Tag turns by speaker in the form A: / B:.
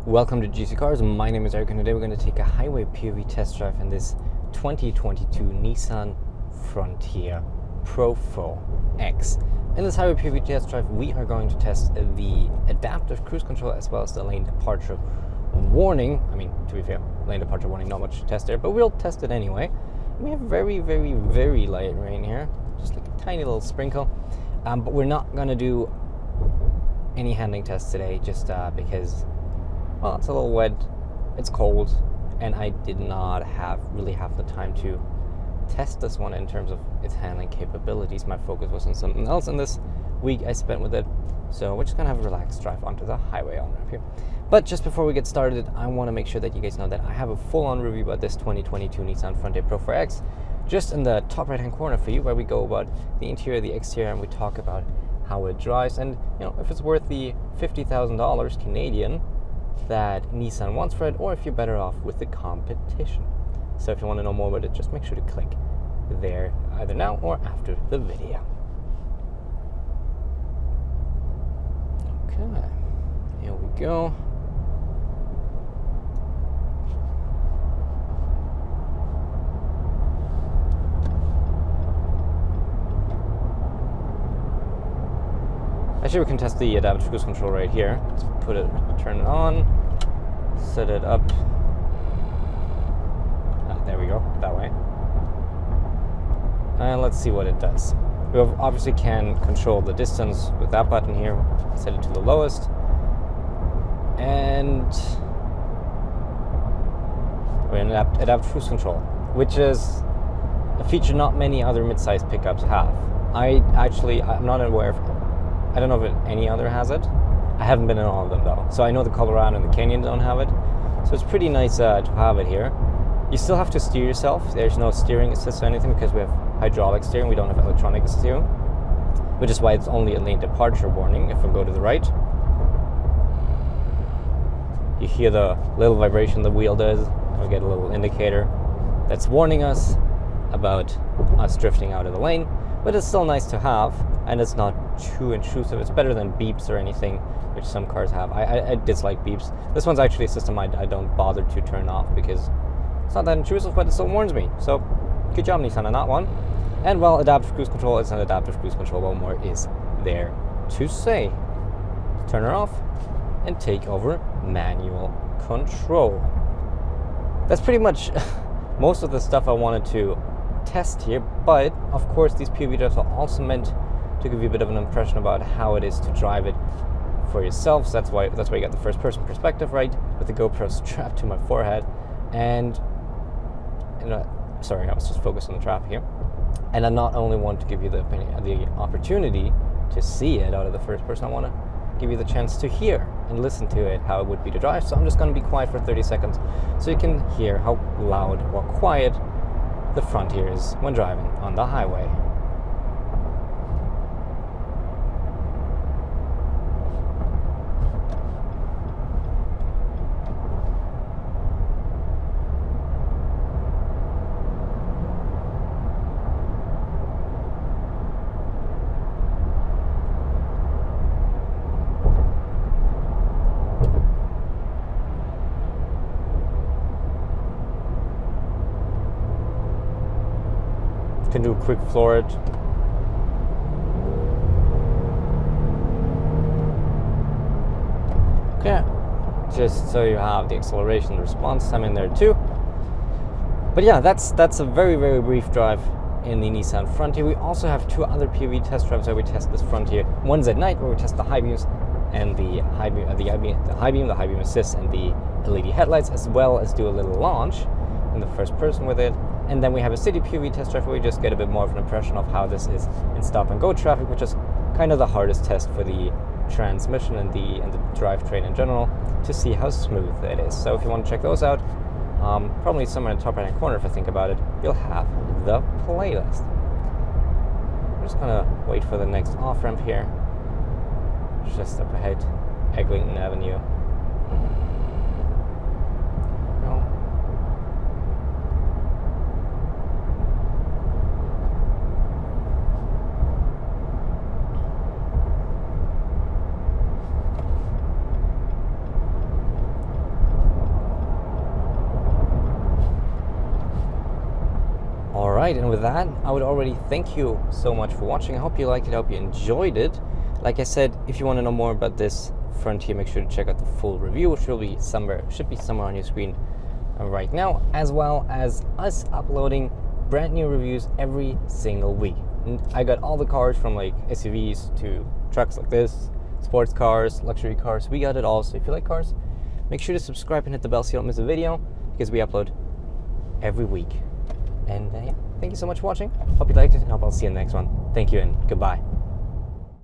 A: Welcome to GCCars. My name is Eric, and today we're going to take a highway POV test drive in this 2022 Nissan Frontier Pro-4X. In this highway POV test drive, we are going to test the adaptive cruise control as well as the lane departure warning. I mean, to be fair, lane departure warning, not much to test there, but we'll test it anyway. We have very, very, very light rain here, just like a tiny little sprinkle. But we're not going to do any handling tests today, just because, well, it's a little wet, it's cold, and I did not really have the time to test this one in terms of its handling capabilities. My focus was on something else in this week I spent with it, so we're just gonna have a relaxed drive onto the highway on ramp here. But just before we get started, I want to make sure that you guys know that I have a full-on review about this 2022 Nissan Frontier Pro-4X just in the top right hand corner for you, where we go about the interior, the exterior, and we talk about how it drives, and if it's worth the $50,000 Canadian that Nissan wants for it, or if you're better off with the competition. So if you want to know more about it, just make sure to click there either now or after the video. Okay, here we go. Actually, we can test the adaptive cruise control right here. Let's turn it on, set it up. There we go, that way. And let's see what it does. We obviously can control the distance with that button here. Set it to the lowest. And we're in adaptive cruise control, which is a feature not many other mid-size pickups have. I'm not aware of, I don't know if any other has it. I haven't been in all of them though. So I know the Colorado and the Canyon don't have it. So it's pretty nice to have it here. You still have to steer yourself. There's no steering assist or anything because we have hydraulic steering. We don't have electronic steering, which is why it's only a lane departure warning. If we go to the right, you hear the little vibration the wheel does. And we get a little indicator that's warning us about us drifting out of the lane. But it's still nice to have, and it's not too intrusive. It's better than beeps or anything, which some cars have. I dislike beeps. This one's actually a system I don't bother to turn off because it's not that intrusive, but it still warns me. So, good job, Nissan, on that one. And well, adaptive cruise control is an adaptive cruise control. What more is there to say? Turn her off and take over manual control. That's pretty much most of the stuff I wanted to test here, but of course these POV drives are also meant to give you a bit of an impression about how it is to drive it for yourself. So that's why you got the first person perspective, right, with the GoPro strapped to my forehead. And sorry, I was just focused on the traffic here. And I not only want to give you the opportunity to see it out of the first person, I want to give you the chance to hear and listen to it, how it would be to drive. So I'm just going to be quiet for 30 seconds so you can hear how loud or quiet the Frontier is when driving on the highway. Can do a quick floor it. Okay, just so you have the acceleration response time in there too. But yeah, that's a very, very brief drive in the Nissan Frontier. We also have two other POV test drives where we test this Frontier. One's at night where we test the high beams and the high beam assist, and the LED headlights, as well as do a little launch in the first person with it. And then we have a city POV test drive where we just get a bit more of an impression of how this is in stop and go traffic, which is kind of the hardest test for the transmission and the drivetrain in general, to see how smooth it is. So if you want to check those out, probably somewhere in the top right hand corner, if I think about it, you'll have the playlist. I'm just gonna wait for the next off ramp here, just up ahead, Eglinton Avenue. Right, and with that, I would already thank you so much for watching. I hope you liked it, I hope you enjoyed it. Like I said, if you want to know more about this Frontier, make sure to check out the full review, which should be somewhere on your screen right now, as well as us uploading brand new reviews every single week. And I got all the cars from like SUVs to trucks like this, sports cars, luxury cars. We got it all. So if you like cars, make sure to subscribe and hit the bell so you don't miss a video, because we upload every week. And yeah, thank you so much for watching. Hope you liked it, and hope I'll see you in the next one. Thank you and goodbye.